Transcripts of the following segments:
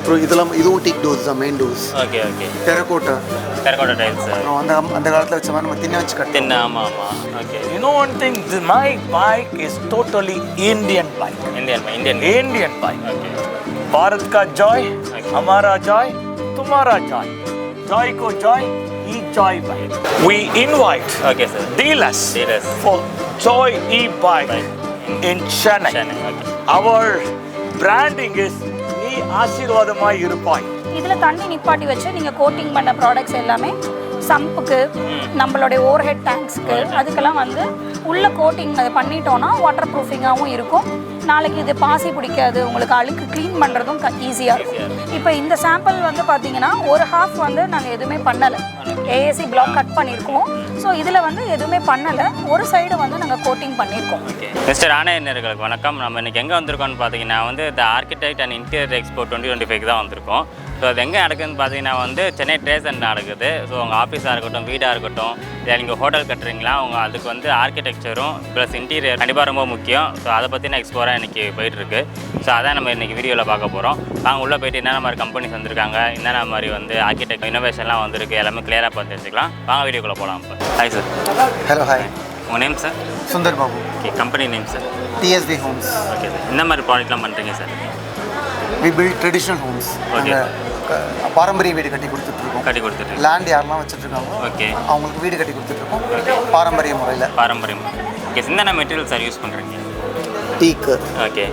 அப்புறம் இதெல்லாம் இதுவும் டீக் டோர்ஸ் தான், main doors. Okay okay. Terracotta tiles. அப்புறம் அந்த காலத்தில் வச்ச மாதிரி நம்ம தின்ன வச்சு தின்ன. ஆமாம் ஆமாம். Okay. You know one thing, my bike is totally Indian bike. Indian bike. Okay. Bharat का joy, हमारा joy, तुम्हारा joy. Joy को joy, e-joy bike. We invite dealers for Joy e-bike in Chennai. Okay. Our branding is நீ ஆசீர்வாதமாய் இருப்பாய். இதுல தண்ணி நிப்பாட்டி வச்சு நீங்க கோட்டிங் பண்ண ப்ராடக்ட்ஸ் எல்லாமே சம்புக்கு, நம்மளுடைய ஓவர் ஹெட் டேங்க்ஸ்க்கு, அதுக்கெல்லாம் வந்து உள்ள கோட்டிங் அதை பண்ணிட்டோம்னா வாட்டர் ப்ரூஃபிங்காகவும் இருக்கும். நாளைக்கு இது பாசி பிடிக்காது, உங்களுக்கு அழுக்கு க்ளீன் பண்ணுறதும் ஈஸியாக இருக்கும். இப்போ இந்த சாம்பிள் வந்து பார்த்தீங்கன்னா ஒரு ஹாஃப் வந்து நாங்கள் எதுவுமே பண்ணலை, ஏஏசி பிளாக் கட் பண்ணியிருக்கோம். ஸோ இதில் வந்து எதுவுமே பண்ணலை, ஒரு சைடு வந்து நாங்கள் கோட்டிங் பண்ணியிருக்கோம். மிஸ்டர் ஆண நேயர்களுக்கு வணக்கம். நம்ம இன்றைக்கி எங்கே வந்திருக்கோம்னு பார்த்தீங்கன்னா வந்து த ஆர்கிடெக்ட் அண்ட் இன்டீரியர் எக்ஸ்போ 2025 தான் வந்திருக்கோம். ஸோ அது எங்கே நடக்குதுன்னு பார்த்தீங்கன்னா வந்து சென்னை ட்ரேட் சென்டர் நடக்குது. ஸோ உங்கள் ஆஃபீஸாக இருக்கட்டும், வீடாக இருக்கட்டும், இல்லை நீங்கள் ஹோட்டல் கட்டுறீங்களா, உங்கள் அதுக்கு வந்து ஆர்கிடெக்சரும் ப்ளஸ் இன்டீரியர் கண்டிப்பாக ரொம்ப முக்கியம். ஸோ அதை பற்றின எக்ஸ்போராக இன்றைக்கி போயிட்டுருக்கு. ஸோ அதான் நம்ம இன்றைக்கி வீடியோவில் பார்க்க போகிறோம். நாங்கள் உள்ளே போய்ட்டு என்னென்ன மாதிரி கம்பெனிஸ் வந்திருக்காங்க, என்னென்ன மாதிரி வந்து ஆர்கிடெக்ட் இனோவேஷன்லாம் வந்திருக்கு, எல்லாமே கிளியராக பார்த்து வச்சுக்கலாம். வாங்க வீடியோக்குள்ளே போகலாம். இப்போ ஹாய் சார். Hello hi. உங்கள் name sir? Sundar Babu. Okay. Company name sir? TSB Homes. Okay sir. என்ன மாதிரி ப்ராடக்ட்லாம் பண்ணுறீங்க சார்? We build traditional homes. Okay. பாரம்பரிய வீடு கட்டி கொடுத்துட்ருக்கோம். லேண்ட் யாரெல்லாம் வச்சுட்ருக்காங்க ஓகே, அவங்களுக்கு வீடு கட்டி கொடுத்துட்ருக்கோம் பாரம்பரிய முறையில். ஓகே. என்னென்ன மெட்டீரியல் சார் யூஸ் பண்ணுறீங்க? டீக்கு. ஓகே.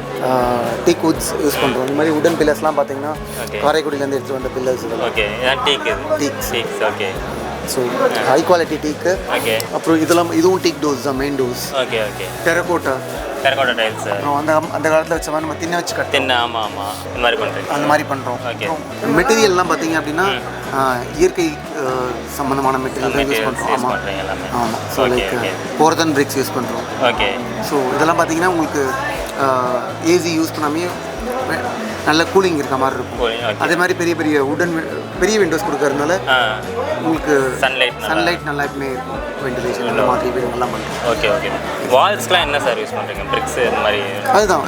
டீக் வுட்ஸ் யூஸ் பண்ணுறோம். இந்த மாதிரி உடன் பில்லர்ஸ்லாம் பார்த்தீங்கன்னா காரைக்குடியிலேருந்து எடுத்து வந்த பில்லர்ஸ். ஓகே. இதான் டீக்ஸ். ஓகே. ஸோ ஹை குவாலிட்டி டீக்கு. ஓகே. அப்புறம் இதுவும் டீக் டோர்ஸ் தான், main doors. Okay okay. Terracotta tiles. அப்புறம் அந்த காலத்தில் வச்ச மாதிரி நம்ம தின்ன வச்சு தின்ன. ஆமாம் ஆமாம். இந்த மாதிரி பண்ணுறீங்க? அந்த மாதிரி பண்ணுறோம். ஓகே. மெட்டீரியல்லாம் பார்த்தீங்க அப்படின்னா இயற்கை சம்மந்தமான மெட்டீரியல் யூஸ் பண்ணுறோம். ஆமாம். ஸோ லைக் போர்தன் பிரிக்ஸ் யூஸ் பண்ணுறோம். ஓகே. ஸோ இதெல்லாம் பார்த்தீங்கன்னா உங்களுக்கு ஏசி யூஸ் பண்ணாமே நல்ல கூலிங் இருக்க மாதிரி இருக்கும். அதே மாதிரி பெரிய விண்டோஸ் கொடுக்கறதுனால உங்களுக்கு சன்லைட் நல்லா எப்பவுமே இருக்கும். வென்டிலேஷன் இந்த மாதிரி வீடுங்கள்லாம் பண்ணுறோம். Okay okay. வால்ஸ்க்குலாம் என்ன சார் யூஸ் பண்ணுறீங்க? பிரிக்ஸ் இந்த மாதிரி? அதுதான்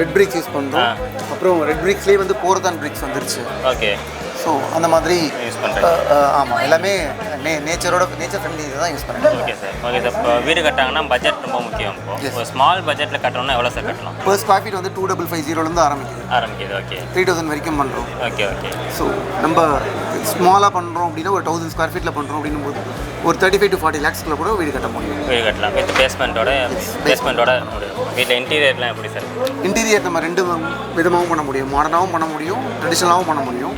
ரெட் பிரிக்ஸ் யூஸ் பண்ணுறோம். அப்புறம் ரெட் பிரிக்ஸ்லேயே வந்து போர்தான் பிரிக்ஸ் வந்துருச்சு. ஓகே. ஸோ அந்த மாதிரி யூஸ் பண்ணுறேன். ஆமாம், எல்லாமே நேச்சர் ஃப்ரெண்ட்லி தான் யூஸ் பண்ணுறேன். Okay sir. Okay sir. இப்போ வீடு கட்டாங்கன்னா பட்ஜெட் ரொம்ப முக்கியம். இப்போ ஸ்மால் பட்ஜெட்டில் கட்டணும்னா எவ்வளோ சார் கட்டலாம்? per ஸ்கொயர் ஃபீட் வந்து 2550 ஆரம்பிக்குது. ஓகே. 3000 வரைக்கும் பண்ணுறோம். Okay okay. ஸோ நம்ம ஸ்மாலாக பண்ணுறோம் அப்படின்னா ஒரு 1000 ஸ்கொயர் ஃபீட்டில் பண்ணுறோம் அப்படின்னும் போது ஒரு 35 to 40 lakhsக்குள்ள கூட வீடு கட்ட முடியும். வீடு கட்டலாம் வித் பேஸ்மெண்ட்டோட முடியும். வீட்டில் இன்டீரியர்லாம் எப்படி சார்? இன்டீரியர் நம்ம 2 விதமாகவும் பண்ண முடியும். மாடர்னாகவும் பண்ண முடியும், ட்ரெடிஷ்னலாகவும் பண்ண முடியும்.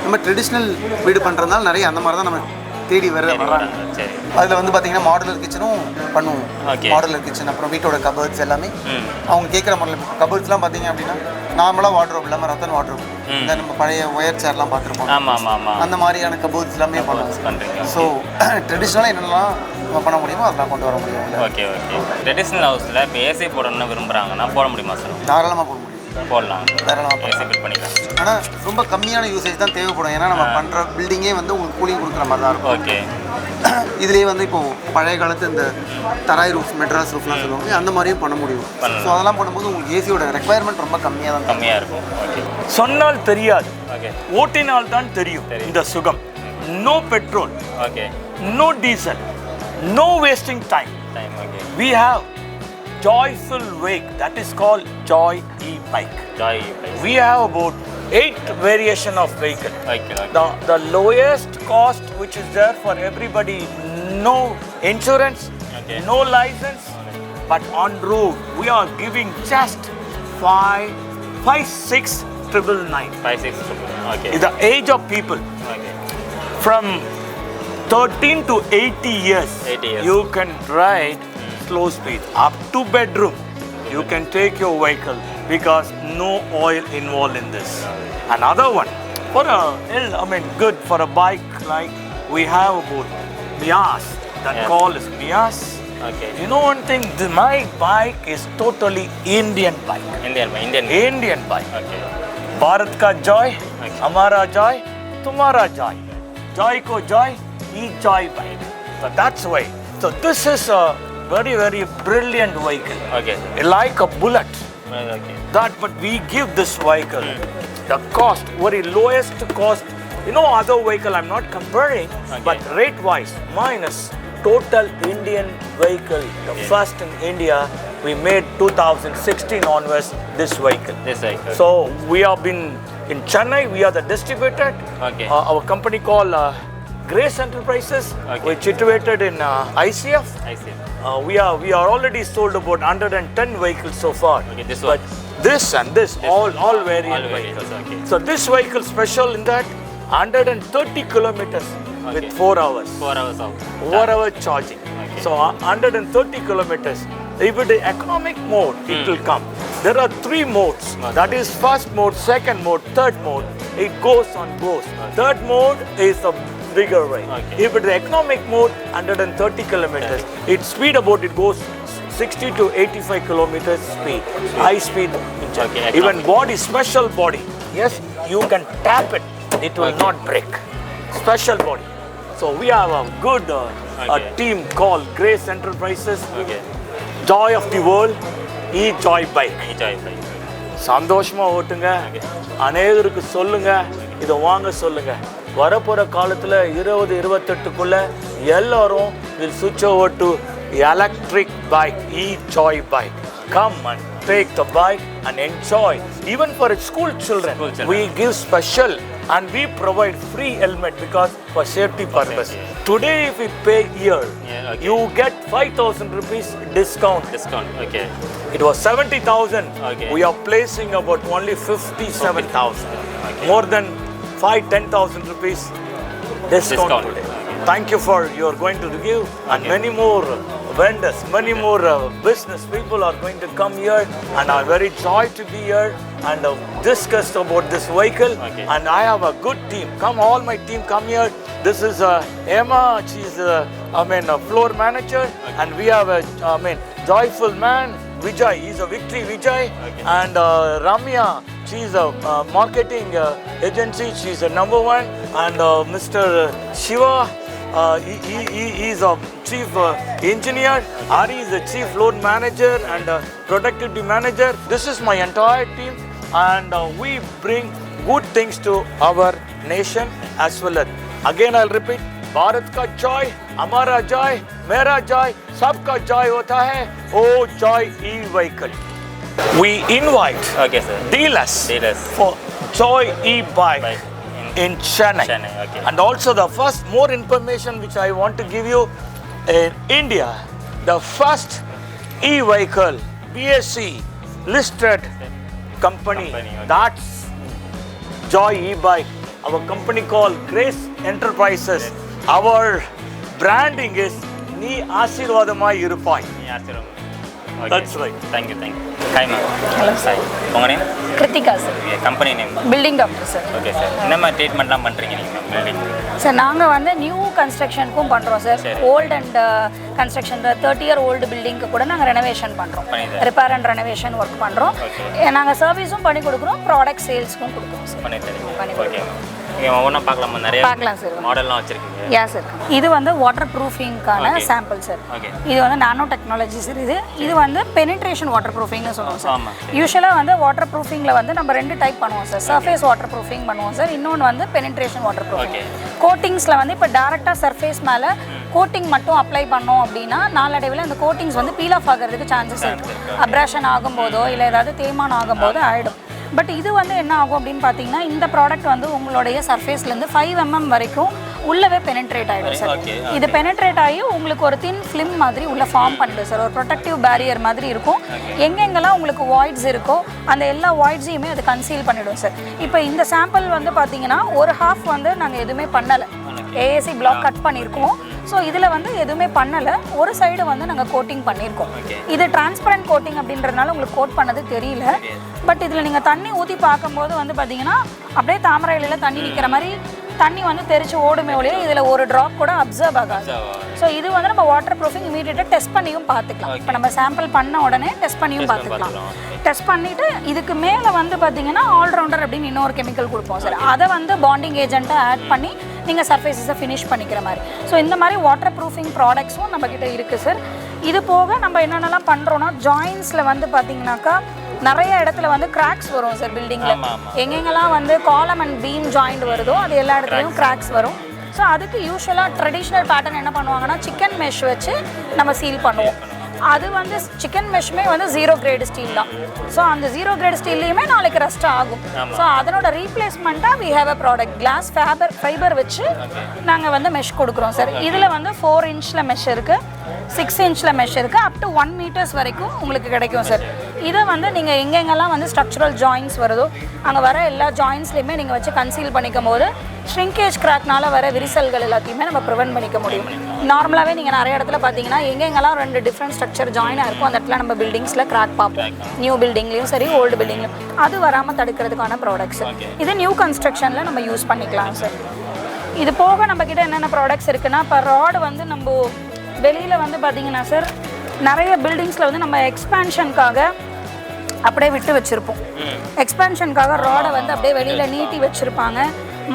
நம்ம ட்ரெடிஷ்னல் வீடு பண்ணுறதுனால நிறைய அந்த மாதிரி தான் நம்ம தேடி வர்றாங்க. சரி. அதில் வந்து பார்த்தீங்கன்னா மாடுலர் கிச்சனும் பண்ணுவோம். மாடுலர் கிச்சன், அப்புறம் வீட்டோட கபர்ட்ஸ் எல்லாமே அவங்க கேட்குற மாடல். கபர்ட்ஸ்லாம் பார்த்தீங்க அப்படின்னா நார்மலாக வார்ட்ரோப் இல்லாமல் ரத்தன் வார்ட்ரோப், இந்த நம்ம பழைய ஒயர் சேர்லாம் பார்த்துருப்போம். ஆமாம். அந்த மாதிரியான கபர்ட்ஸ் எல்லாமே பண்ணுவோம். ஸோ ட்ரெடிஷ்னலாக என்னென்னலாம் நம்ம பண்ண முடியுமோ அதெல்லாம் கொண்டு வர முடியும். Okay okay. ட்ரெடிஷ்னல் ஹவுஸில் இப்போ ஏசி போடணும்னு விரும்புகிறாங்கன்னா போட முடியுமா சார்? தாராளமாக போட முடியும். போடலாம். ஏசி பில் பண்ணிக்கலாம். ஆனால் ரொம்ப கம்மியான யூசேஜ் தான் தேவைப்படும். ஏன்னா நம்ம பண்ணுற பில்டிங்கே வந்து உங்களுக்கு கூலிங் கொடுக்குற மாதிரி தான் இருக்கும். ஓகே. இதுலேயே வந்து இப்போ பழைய காலத்து இந்த தராய் ரூஃப், மெட்ராஸ் ரூஃப்லாம் சொல்லுவாங்க, அந்த மாதிரியும் பண்ண முடியும். ஸோ அதெல்லாம் பண்ணும்போது உங்களுக்கு ஏசியோட ரெக்குவயர்மெண்ட் ரொம்ப கம்மியாக இருக்கும். ஓகே. சொன்னால் தெரியாது, ஓகே, ஓட்டினால் தான் தெரியும் இந்த சுகம். No petrol, okay, no diesel, no wasting time. Okay. We have joyful wake, that is called Joy e-bike. We have about 8 variation of vehicle. The lowest cost which is there for everybody, no insurance, okay, no license, but on road we are giving just 5,6,999. 5,6,999. Okay. Is the age of people. Okay. From 13 to 80 years. 80 years. You can ride slow speed up to bedroom. You can take your vehicle because no oil involved in this. Another one for good for a bike, like we have about Mias. That call is Mias. Okay. You know one thing, my bike is totally Indian bike. Indian bike. Okay. Bharat का joy, हमारा joy, तुम्हारा joy. Joy को joy, e-joy bike. So that's why. So this is a very, very brilliant vehicle. Okay. Like a bullet. Okay. But we give this vehicle the cost, very lowest cost. Other vehicle I'm not comparing, but rate-wise, mine is total Indian vehicle. The first in India, we made 2016 onwards this vehicle. So we have been in Chennai, we are the distributor. Our company called Grace Enterprises, which situated in ICF. We are already sold about 110 vehicles so far. But this and this, all variant vehicles. So this vehicle special in that 130 kilometers with 4 hours. 4 hours out. 4 hour charging. So 130 kilometers. If it is economic mode, it will come. There are 3 modes. That is first mode, second mode, third mode. It goes on both. Third mode is a bigger way. If it is economic mode, 130 kilometers. Its speed about it goes 60 to 85 kilometers speed. High speed engine. Even body, special body. Yes, you can tap it. It will not break. Special body. So we have a good team called Grace Enterprises. Joy of the world, E-Joy Bike. சந்தோஷமா ஓட்டுங்க, அநேகருக்கு சொல்லுங்க, இதை வாங்க சொல்லுங்க. வரப்போற காலத்துல 2028க்குள்ள எல்லாரும் will switch over to electric bike, E-Joy Bike. Come and take the bike and enjoy. Even for school children, we give special and we provide free helmet because for safety purpose. Today if we pay here, you get 5,000 rupees discount. It was 70,000. We are placing about only 57,000. More than 5-10,000 rupees discount today. Thank you for you're going to give, and many more vendors, many more business people are going to come here, and I'm very joy to be here and discuss about this vehicle. And I have a good team. Come, all my team come here. This is Emma. She's a floor manager, and we have a joyful man. Vijay, he's a Victory Vijay, and Ramya. She's a marketing agency. She's a number 1, and Mr. Shiva. He is a chief engineer. Ari is the chief load manager and productivity manager. This is my entire team, and we bring good things to our nation as well as. Again, I'll repeat. Bharat का joy, हमारा joy, मेरा joy, सबका joy होता है. Oh, joy e-vehicle. We invite dealers for Joy e-bike in Chennai. And also the first more information which I want to give you, in India, the first e-vehicle BSc listed company, that's Joy e-bike. Our company called Grace Enterprises. Our branding is Nee Aashirvadamai Irupai. That's right. Thank you. Hi ma'am. Hello sir. உங்க name? Krithika sir. Company name? Building doctor sir. Okay sir. என்ன மாதிரி ட்ரீட்மெண்ட்லாம் பண்றீங்க நீங்க building? Sir நாங்கள் வந்து new கன்ஸ்ட்ரக்ஷனுக்கும் பண்ணுறோம் sir. Old and construction 30 year old பில்டிங்க்கு கூட நாங்கள் ரெனோவேஷன் பண்ணுறோம். ரிப்பேர் அண்ட் ரெனோவேஷன் ஒர்க் பண்ணுறோம். நாங்கள் சர்வீஸும் பண்ணி கொடுக்குறோம், ப்ராடக்ட் சேல்ஸ்க்கும் கொடுக்குறோம் சார். பண்ணி ஓகே. ஒவ்வொன்றா பார்க்கலாமா? நிறைய பார்க்கலாம் சார். மாடல்லாம் வச்சிருக்கீங்க. சார் இது வந்து வாட்டர் ப்ரூஃபிங்கான சாம்பிள் சார். இது வந்து நானோ டெக்னாலஜி சார். இது வந்து பெனிட்ரேஷன் வாட்டர் ப்ரூஃபிங்னு சொல்லுவோம் சார். யூஸ்வலாக வந்து வாட்டர் ப்ரூஃபிங்கில் வந்து நம்ம 2 டைப் பண்ணுவோம் சார். சர்ஃபேஸ் வாட்டர் ப்ரூஃபிங் பண்ணுவோம் சார். இன்னொன்று வந்து பெனிட்ரேஷன் வாட்டர் ப்ரூஃபிங். கோட்டிங்ஸில் வந்து இப்போ டேரெக்டாக சர்ஃபேஸ் மேலே கோட்டிங் மட்டும் அப்ளை பண்ணோம் அப்படின்னா நாளடைவில் அந்த கோட்டிங்ஸ் வந்து பீல் ஆஃப் ஆகிறதுக்கு சான்சஸ் இருக்குது. அப்ராஷன் ஆகும்போதோ இல்லை ஏதாவது தேய்மானம் ஆகும்போதோ ஆகிடும். பட் இது வந்து என்ன ஆகும் அப்படின்னு பார்த்தீங்கன்னா, இந்த ப்ராடக்ட் வந்து உங்களுடைய சர்ஃபேஸ்லேருந்து 5 mm வரைக்கும் உள்ளவே பெனட்ரேட் ஆகிடும் சார். இது பெனட்ரேட் ஆகி உங்களுக்கு ஒரு தின் ஃபிலிம் மாதிரி உள்ள ஃபார்ம் பண்ணிடும் சார். ஒரு ப்ரொடெக்டிவ் பேரியர் மாதிரி இருக்கும். எங்கெங்கெல்லாம் உங்களுக்கு வாய்ட்ஸ் இருக்கோ அந்த எல்லா வாய்ட்ஸையுமே அது கன்சீல் பண்ணிவிடும் சார். இப்போ இந்த சாம்பிள் வந்து பார்த்தீங்கன்னா ஒரு ஹாஃப் வந்து நாங்கள் எதுவுமே பண்ணலை, ஏஏசி பிளாக் கட் பண்ணியிருக்கோம். ஸோ இதில் வந்து எதுவுமே பண்ணலை, ஒரு சைடு வந்து நாங்கள் கோட்டிங் பண்ணியிருக்கோம். இது டிரான்ஸ்பரண்ட் கோட்டிங் அப்படின்றதுனால உங்களுக்கு கோட் பண்ணது தெரியல. பட் இதில் நீங்கள் தண்ணி ஊற்றி பார்க்கும்போது வந்து பார்த்தீங்கன்னா அப்படியே தாமரை இலையில் தண்ணி நிற்கிற மாதிரி தண்ணி வந்து தெரிச்சு ஓடுமே ஒழிய இதில் ஒரு ட்ராப் கூட அப்சர்வ் ஆகாது. ஸோ இது வந்து நம்ம வாட்டர் ப்ரூஃபிங் இமீடியட்டாக டெஸ்ட் பண்ணியும் பார்த்துக்கலாம். இப்போ நம்ம சாம்பிள் பண்ண உடனே டெஸ்ட் பண்ணியும் பார்த்துக்கலாம். டெஸ்ட் பண்ணிவிட்டு இதுக்கு மேலே வந்து பார்த்தீங்கன்னா ஆல்ரவுண்டர் அப்படின்னு இன்னொரு கெமிக்கல் கொடுப்போம் சார். அதை வந்து பாண்டிங் ஏஜென்ட்டை ஆட் பண்ணி நீங்கள் சர்ஃபேஸஸை ஃபினிஷ் பண்ணிக்கிற மாதிரி. ஸோ இந்த மாதிரி வாட்டர் ப்ரூஃபிங் ப்ராடக்ட்ஸும் நம்மக்கிட்ட இருக்குது சார். இது போக நம்ம என்னென்னலாம் பண்ணுறோன்னா, ஜாயின்ஸில் வந்து பார்த்தீங்கன்னாக்கா நிறைய இடத்துல வந்து கிராக்ஸ் வரும் சார் பில்டிங்கில். எங்கெங்கெல்லாம் வந்து காலம் அண்ட் பீம் ஜாயிண்ட் வருதோ அது எல்லா இடத்துலையும் கிராக்ஸ் வரும். ஸோ அதுக்கு யூஸ்வலாக ட்ரெடிஷ்னல் பேட்டர்ன் என்ன பண்ணுவாங்கன்னா சிக்கன் மெஷ் வச்சு நம்ம சீல் பண்ணுவோம். அது வந்து சிக்கன் மெஷ்மே வந்து 0 கிரேடு ஸ்டீல் தான். ஸோ அந்த 0 கிரேடு ஸ்டீல்லையுமே நாளைக்கு ரஸ்ட் ஆகும். ஸோ அதனோட ரீப்ளேஸ்மெண்ட்டாக we have a product glass fibre வச்சு நாங்கள் வந்து மெஷ் கொடுக்குறோம் சார். இதில் வந்து 4 இன்ச்சில் மெஷ் இருக்குது, 6 இன்ச்சில் மெஷ் இருக்குது, அப் டு 1 மீட்டர்ஸ் வரைக்கும் உங்களுக்கு கிடைக்கும் சார். இதை வந்து நீங்கள் எங்கெங்கெல்லாம் வந்து ஸ்ட்ரக்சரல் ஜாயின்ஸ் வருதோ அங்கே வர எல்லா ஜாயின்ஸ்லையுமே நீங்கள் வச்சு கன்சீல் பண்ணிக்கும் போது ஷ்ரிங்கேஜ் கிராக்னால வர விரிசல்கள் எல்லாத்தையுமே நம்ம ப்ரிவென்ட் பண்ணிக்க முடியும். நார்மலாகவே நீங்கள் நிறைய இடத்துல பார்த்தீங்கன்னா எங்கெங்கெல்லாம் 2 டிஃப்ரெண்ட் ஸ்ட்ரக்சர் ஜாயினாக இருக்கும் அந்த இடத்துல நம்ம பில்டிங்ஸில் கிராக் பார்ப்போம். நியூ பில்டிங்லேயும் சரி ஓல்டு பில்டிங்லையும் அது வராமல் தடுக்கிறதுக்கான ப்ராடக்ட்ஸ் இது நியூ கன்ஸ்ட்ரக்ஷனில் நம்ம யூஸ் பண்ணிக்கலாம் சார். இது போக நம்மக்கிட்ட என்னென்ன ப்ராடக்ட்ஸ் இருக்குன்னா இப்போ ராடு வந்து நம்ம வெளியில் வந்து பார்த்தீங்கன்னா சார் நிறைய பில்டிங்ஸில் வந்து நம்ம எக்ஸ்பேன்ஷனுக்காக அப்படியே விட்டு வச்சுருப்போம். எக்ஸ்பேன்ஷனுக்காக ராடை வந்து அப்படியே வெளியில் நீட்டி வச்சுருப்பாங்க.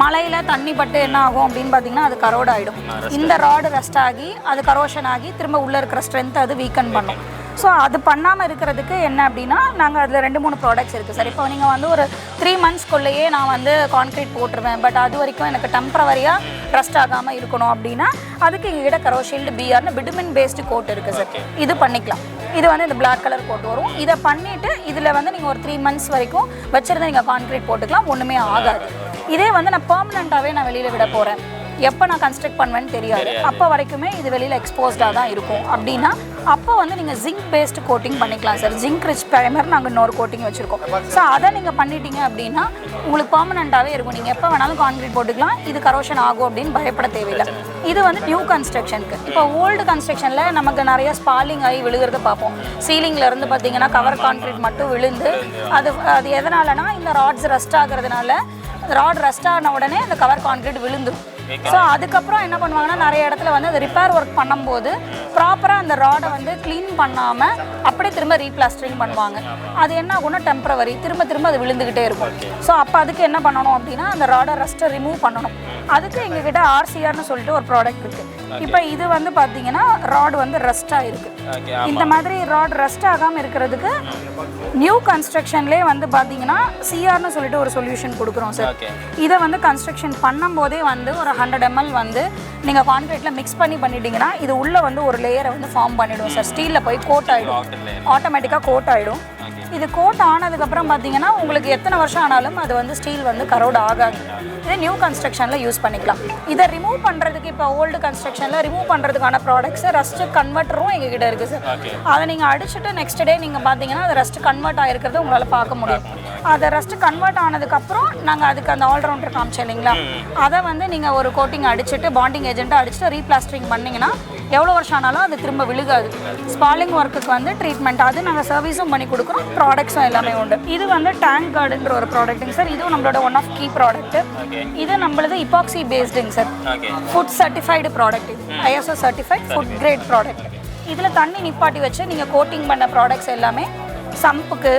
மழையில் தண்ணி பட்டு என்ன ஆகும் அப்படின்னு பார்த்தீங்கன்னா அது கரோட் ஆகிடும். இந்த ராடு ரஸ்ட் ஆகி அது கரோஷன் ஆகி திரும்ப உள்ளே இருக்கிற ஸ்ட்ரென்த் அது வீக்கன் பண்ணும். ஸோ அது பண்ணாமல் இருக்கிறதுக்கு என்ன அப்படின்னா நாங்கள் அதில் 2-3 ப்ராடக்ட்ஸ் இருக்குது சார். இப்போ நீங்கள் வந்து ஒரு 3 மந்த்ஸ்க்குள்ளேயே நான் வந்து கான்க்ரீட் போட்டுருவேன், பட் அது வரைக்கும் எனக்கு டெம்பரவரியாக ரஸ்ட் ஆகாமல் இருக்கணும் அப்படின்னா அதுக்கு எங்ககிட்ட கரோஷீல்டு பிஆர்னு பிடுமின் பேஸ்டு கோட் இருக்குது சார். இது பண்ணிக்கலாம். இது வந்து இந்த பிளாக் கலர் கோட் வரும். இதை பண்ணிவிட்டு இதில் வந்து நீங்கள் ஒரு 3 மந்த்ஸ் வரைக்கும் வச்சுருந்து நீங்கள் கான்க்ரீட் போட்டுக்கலாம், ஒன்றுமே ஆகாது. இதே வந்து நான் பெர்மனண்ட்டாகவே நான் வெளியில் விட போகிறேன், எப்போ நான் கன்ஸ்ட்ரக்ட் பண்ணுவேன்னு தெரியாது, அப்போ வரைக்குமே இது வெளியில் எக்ஸ்போஸ்டாக தான் இருக்கும் அப்படின்னா அப்போ வந்து நீங்கள் ஜிங்க் பேஸ்டு கோட்டிங் பண்ணிக்கலாம் சார். ஜிங்க் ரிச் ப்ரைமர் நாங்கள் இன்னொரு கோட்டிங் வச்சுருக்கோம். ஸோ அதை நீங்கள் பண்ணிட்டீங்க அப்படின்னா உங்களுக்கு பெர்மனண்ட்டாகவே இருக்கும். நீங்கள் எப்போ வேணாலும் கான்க்ரீட் போட்டுக்கலாம், இது கரோஷன் ஆகும் அப்படின்னு பயப்பட தேவையில்லை. இது வந்து நியூ கன்ஸ்ட்ரக்ஷனுக்கு. இப்போ ஓல்டு கன்ஸ்ட்ரக்ஷனில் நமக்கு நிறைய ஸ்பாலிங் ஆகி விழுகிறத பார்ப்போம். சீலிங்லேருந்து பார்த்தீங்கன்னா கவர் கான்க்ரீட் மட்டும் விழுந்து அது எதனாலனா இந்த ராட்ஸ் ரஸ்ட் ஆகிறதுனால ராட் ரஸ்ட் ஆன உடனே அந்த கவர் கான்க்ரீட் விழுந்துடும். ஸோ அதுக்கப்புறம் என்ன பண்ணுவாங்கன்னா நிறைய இடத்துல வந்து அந்த ரிப்பேர் ஒர்க் பண்ணும்போது ப்ராப்பராக அந்த ராடை வந்து க்ளீன் பண்ணாமல் அப்படியே திரும்ப ரீப்ளாஸ்டரிங் பண்ணுவாங்க. அது என்ன ஆகும்னா டெம்பரவரி திரும்ப அது விழுந்துக்கிட்டே இருக்கும். ஸோ அப்போ அதுக்கு என்ன பண்ணணும் அப்படின்னா அந்த ராடை ரஸ்ட்டை ரிமூவ் பண்ணணும். அதுக்கு எங்ககிட்ட ஆர்சிஆர்னு சொல்லிட்டு ஒரு ப்ராடக்ட் இருக்குது. இப்போ இது வந்து பார்த்தீங்கன்னா ராட் வந்து ரஸ்ட்டாக இருக்குது. இந்த மாதிரி ராட் ரஸ்ட் ஆகாமல் இருக்கிறதுக்கு நியூ கன்ஸ்ட்ரக்ஷன்லேயே வந்து பார்த்தீங்கன்னா சிஆர்னு சொல்லிட்டு ஒரு சொல்யூஷன் கொடுக்குறோம் சார். இதை வந்து கன்ஸ்ட்ரக்ஷன் பண்ணும்போதே வந்து ஒரு 100 ml வந்து நீங்கள் கான்க்ரீட்டில் மிக்ஸ் பண்ணிட்டீங்கன்னா இது உள்ளே வந்து ஒரு லேயரை வந்து ஃபார்ம் பண்ணிவிடும் சார். ஸ்டீலில் போய் கோட் ஆகிடும், ஆட்டோமேட்டிக்காக கோட் ஆகிடும். இது கோட் ஆனதுக்கப்புறம் பார்த்தீங்கன்னா உங்களுக்கு எத்தனை வருஷம் ஆனாலும் அது வந்து ஸ்டீல் வந்து கரோட் ஆகாது. இதை நியூ கன்ஸ்ட்ரக்ஷனில் யூஸ் பண்ணிக்கலாம். இதை ரிமூவ் பண்ணுறதுக்கு இப்போ ஓல்டு கன்ஸ்ட்ரக்ஷனில் ரிமூவ் பண்ணுறதுக்கான ப்ராடக்ட்ஸ் ரஸ்ட் கன்வெர்ட்டரும் எங்ககிட்ட இருக்குது சார். அதை நீங்கள் அடிச்சுட்டு நெக்ஸ்ட் டே நீங்கள் பார்த்தீங்கன்னா அது ரஸ்ட் கன்வெர்ட் ஆகிருக்கிறத உங்களால் பார்க்க முடியும். அதை ரஸ்ட் கன்வெர்ட் ஆனதுக்கப்புறம் நாங்கள் அதுக்கு அந்த ஆல்ரவுண்டர் காமிச்சோம் இல்லைங்களா, அதை வந்து நீங்கள் ஒரு கோட்டிங் அடிச்சுட்டு பாண்டிங் ஏஜென்ட்டை அடிச்சுட்டு ரீப்ளாஸ்டரிங் பண்ணிங்கன்னா எவ்வளோ வருஷம் ஆனாலும் அது திரும்ப விழுகாது. ஸ்பாலிங் ஒர்க்குக்கு வந்து ட்ரீட்மெண்ட் அது நாங்கள் சர்வீஸும் பண்ணி கொடுக்குறோம், ப்ராடக்ட்ஸும் எல்லாமே உண்டு. இது வந்து டேங்க் கார்டுன்ற ஒரு ப்ராடக்ட்டுங்க சார். இதுவும் நம்மளோட ஒன் ஆஃப் கீ ப்ராடக்ட். இது நம்மளது இபாக்சி பேஸ்டுங்க சார். Food certified product. இது ISO certified food grade product. இதில் தண்ணி நிப்பாட்டி வச்சு நீங்கள் கோட்டிங் பண்ண ப்ராடக்ட்ஸ் எல்லாமே சம்புக்கு,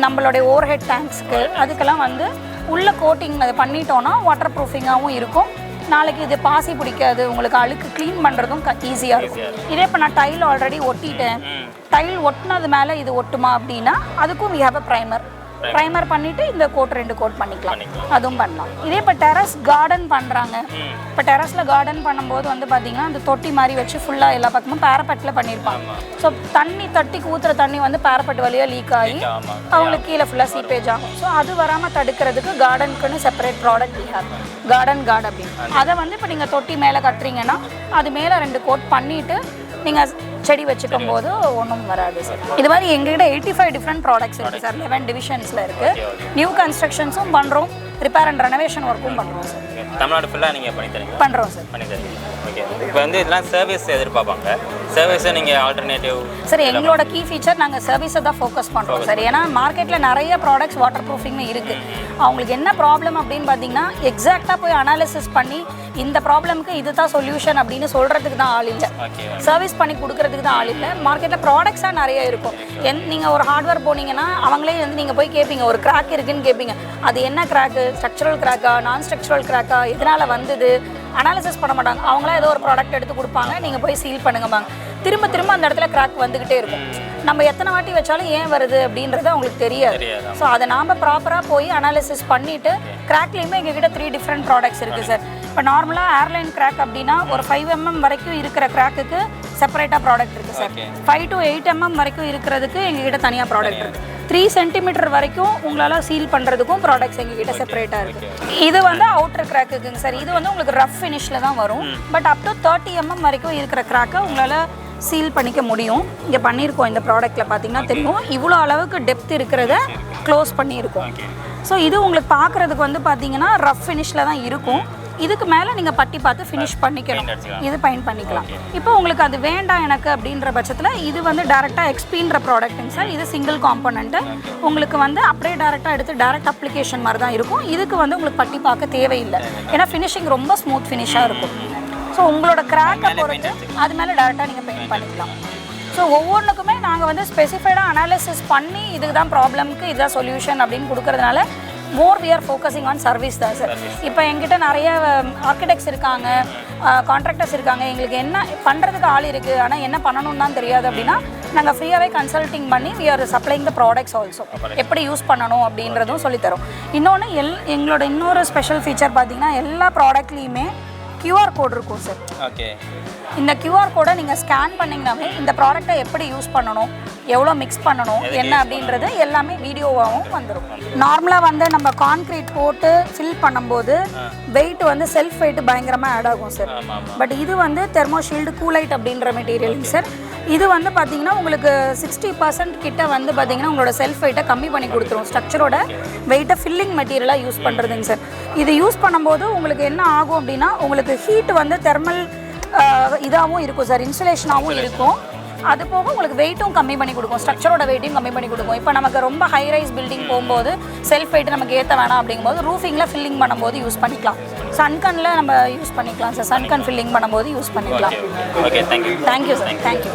நம்மளுடைய ஓவர் ஹெட் டேங்க்ஸுக்கு, அதுக்கெல்லாம் வந்து உள்ள கோட்டிங் அதை பண்ணிட்டோன்னா வாட்டர் ப்ரூஃபிங்காகவும் இருக்கும். நாளைக்கு இது பாசி பிடிக்காது, உங்களுக்கு அழுக்கு க்ளீன் பண்ணுறதும் ஈஸியாக இருக்கும். இதே இப்போ நான் டைல் ஆல்ரெடி ஒட்டிட்டேன், டைல் ஒட்டினது மேலே இது ஒட்டுமா அப்படின்னா அதுக்கும் வி ஹேவ் அ ப்ரைமர் பண்ணிவிட்டு இந்த கோட் 2 கோட் பண்ணிக்கலாம், அதுவும் பண்ணலாம். இதே இப்போ டெரஸ் கார்டன் பண்ணுறாங்க. இப்போ டெரஸில் கார்டன் பண்ணும்போது வந்து பார்த்திங்கன்னா அந்த தொட்டி மாதிரி வச்சு ஃபுல்லாக எல்லா பக்கமும் பேரப்பெட்டில் பண்ணியிருப்பாங்க. ஸோ தண்ணி தட்டிக்கு ஊற்றுற தண்ணி வந்து பேரப்பெட் வழியாக லீக் ஆகி அவங்களுக்கு கீழே ஃபுல்லாக சீப்பேஜ் ஆகும். ஸோ அது வராமல் தடுக்கிறதுக்கு கார்டனுக்குன்னு செப்பரேட் ப்ராடக்ட் கார்டன் கார்டு அப்படின்னு. அதை வந்து இப்போ நீங்கள் தொட்டி மேலே கட்டுறீங்கன்னா அது மேலே 2 கோட் பண்ணிவிட்டு நீங்கள் செடி வச்சுக்கும் போது ஒன்றும் வராது சார். இது மாதிரி எங்ககிட்ட 85 டிஃப்ரெண்ட் ப்ராடக்ட்ஸ் இருக்குது சார். 11 டிவிஷன்ஸில் இருக்குது. நியூ கன்ஸ்ட்ரக்ஷன்ஸும் பண்ணுறோம், ரிப்பேர் அண்ட் ரெனோவேஷன் ஒர்க்கும் பண்ணுறோம் சார். தமிழ்நாடு ஃபுல்லாக நீங்கள் பண்ணி தரீங்க? பண்ணுறோம் சார், பண்ணி தரீங்க. ஓகே, இப்போ வந்து இதெல்லாம் சர்வீஸ் எதிர்பார்ப்பாங்க. சர்வீஸை நீங்கள் ஆல்டர்னேட்டிவ் சார் எங்களோட கீ ஃபீச்சர் நாங்கள் சர்வீஸை தான் ஃபோக்கஸ் பண்ணுறோம் சார். ஏன்னா மார்க்கெட்டில் நிறைய ப்ராடக்ட்ஸ் வாட்டர் ப்ரூஃபிங்னு இருக்குது. அவங்களுக்கு என்ன ப்ராப்ளம் அப்படின்னு பார்த்தீங்கன்னா எக்ஸாக்டாக போய் அனாலிசிஸ் பண்ணி இந்த ப்ராப்ளம்க்கு இது தான் சொல்யூஷன் அப்படின்னு சொல்கிறதுக்கு தான் ஆள் இல்லை, சர்வீஸ் பண்ணி கொடுக்கறதுக்கு தான் ஆள் இல்லை. மார்க்கெட்டில் ப்ராடக்ட்ஸாக நிறைய இருக்கும். நீங்கள் ஒரு ஹார்ட்வேர் போனீங்கன்னா அவங்களே வந்து நீங்கள் போய் கேட்பீங்க, ஒரு கிராக் இருக்குன்னு கேட்பீங்க. அது என்ன கிராக்கு, ஸ்ட்ரக்சரல் கிராக்கா, நான் ஸ்ட்ரக்சரல் கிராக்கா, எதனால் வந்தது, அனாலிசிஸ் பண்ண மாட்டாங்க. அவங்களாம் ஏதோ ஒரு ப்ராடக்ட் எடுத்து கொடுப்பாங்க, நீங்கள் போய் சீல் பண்ணுங்கம்பாங்க. திரும்ப திரும்ப அந்த இடத்துல கிராக் வந்துக்கிட்டே இருக்கும். நம்ம எத்தனை வாட்டி வச்சாலும் ஏன் வருது அப்படின்றது அவங்களுக்கு தெரியாது. ஸோ அதை நாம் ப்ராப்பராக போய் அனாலிசிஸ் பண்ணிவிட்டு கிராக்லேயுமே எங்ககிட்ட 3 டிஃப்ரெண்ட் ப்ராடக்ட்ஸ் இருக்குது சார். இப்போ நார்மலாக ஏர்லைன் கிராக் அப்படின்னா ஒரு 5 mm வரைக்கும் இருக்கிற கிராக்குக்கு செப்பரேட்டாக ப்ராடக்ட் இருக்குது சார். 5 to 8 mm வரைக்கும் இருக்கிறதுக்கு எங்ககிட்ட தனியாக ப்ராடக்ட் இருக்குது. 3 cm வரைக்கும் உங்களால் சீல் பண்ணுறதுக்கும் ப்ராடக்ட்ஸ் எங்ககிட்ட செப்பரேட்டாக இருக்குது. இது வந்து அவுட்டர் கிராக்குங்க சார். இது வந்து உங்களுக்கு ரஃப் ஃபினிஷில் தான் வரும். பட் அப் டு 30 mm வரைக்கும் இருக்கிற கிராக்கை உங்களால் சீல் பண்ணிக்க முடியும். இங்கே பண்ணியிருக்கோம் இந்த ப்ராடக்ட்டில் பார்த்தீங்கன்னா தெரியும், இவ்வளோ அளவுக்கு டெப்த் இருக்கிறத க்ளோஸ் பண்ணியிருக்கோம். ஸோ இது உங்களுக்கு பார்க்குறதுக்கு வந்து பார்த்தீங்கன்னா ரஃப் ஃபினிஷில் தான் இருக்கும். இதுக்கு மேலே நீங்கள் பட்டி பார்த்து ஃபினிஷ் பண்ணிக்கணும், இது பெயிண்ட் பண்ணிக்கலாம். இப்போ உங்களுக்கு அது வேண்டாம் எனக்கு அப்படின்ற பட்சத்தில் இது வந்து டேரெக்டாக எக்ஸ்பீன்ற ப்ராடக்ட்டுங்க சார். இது சிங்கிள் காம்பனண்ட்டு, உங்களுக்கு வந்து அப்படியே டேரெக்டாக எடுத்து டேரெக்ட் அப்ளிகேஷன் மாதிரி தான் இருக்கும். இதுக்கு வந்து உங்களுக்கு பட்டி பார்க்க தேவையில்லை, ஏன்னா ஃபினிஷிங் ரொம்ப ஸ்மூத் ஃபினிஷாக இருக்கும். ஸோ உங்களோட கிராக்கை பொறுத்து அது மேலே டேரெக்டாக நீங்கள் பெயிண்ட் பண்ணிக்கலாம். ஸோ ஒவ்வொன்றுக்குமே நாங்கள் வந்து ஸ்பெசிஃபைடாக அனாலிசிஸ் பண்ணி இதுக்கு தான் ப்ராப்ளம்க்கு இதுதான் சொல்யூஷன் அப்படின்னு கொடுக்கறதுனால more we are focusing on service தான் சார். இப்போ எங்கிட்ட நிறைய ஆர்கிடெக்ட்ஸ் இருக்காங்க, கான்ட்ராக்டர்ஸ் இருக்காங்க, எங்களுக்கு என்ன பண்ணுறதுக்கு ஆள் இருக்குது ஆனால் என்ன பண்ணணும்னு தான் தெரியாது அப்படின்னா நாங்கள் ஃப்ரீயாகவே கன்சல்ட்டிங் பண்ணி we are supplying the products also, எப்படி யூஸ் பண்ணணும் அப்படின்றதும் சொல்லித்தரோம். இன்னொன்று எங்களோட இன்னொரு ஸ்பெஷல் ஃபீச்சர் பார்த்தீங்கன்னா எல்லா ப்ராடக்ட்லேயுமே QR கோட் இருக்கும் சார். ஓகே, இந்த QR கோடை நீங்கள் ஸ்கேன் பண்ணிங்கனாவே இந்த ப்ராடக்டை எப்படி யூஸ் பண்ணணும், எவ்வளோ மிக்ஸ் பண்ணணும் என்ன அப்படின்றது எல்லாமே வீடியோவாகவும் வந்துடும். நார்மலாக வந்து நம்ம கான்க்ரீட் போட்டு ஃபில் பண்ணும்போது வெயிட் வந்து செல்ஃப் வெயிட் பயங்கரமாக ஆட் ஆகும் சார். பட் இது வந்து தெர்மோஷீல்டு கூலைட் அப்படின்ற மெட்டீரியலுங்க சார். இது வந்து பார்த்தீங்கன்னா உங்களுக்கு 60% கிட்ட வந்து பார்த்தீங்கன்னா உங்களோட செல்ஃப் வெயிட்டை கம்மி பண்ணி கொடுத்துரும். ஸ்ட்ரக்சரோட வெயிட்டை ஃபில்லிங் மெட்டீரியலாக யூஸ் பண்ணுறதுங்க சார். இது யூஸ் பண்ணும்போது உங்களுக்கு என்ன ஆகும் அப்படின்னா உங்களுக்கு ஹீட் வந்து தெர்மல் இதாகவும் இருக்கும் சார், இன்சுலேஷனாகவும் இருக்கும். அது போக உங்களுக்கு வெயிட்டும் கம்மி பண்ணி கொடுக்கும், ஸ்ட்ரக்சரோட வெயிட்டையும் கம்மி பண்ணி கொடுக்கும். இப்போ நமக்கு ரொம்ப ஹை ரைஸ் பில்டிங் போகும்போது செல்ஃப் வெயிட் நமக்கு ஏற்ற வேணாம் அப்படிங்கும்போது ரூஃபிங்கில் ஃபில்லிங் பண்ணும்போது யூஸ் பண்ணிக்கலாம். சன்கனில் நம்ம யூஸ் பண்ணிக்கலாம் சார், சன்கன் ஃபில்லிங் பண்ணும்போது யூஸ் பண்ணிக்கலாம். Okay, thank you. Thank you sir, thank you.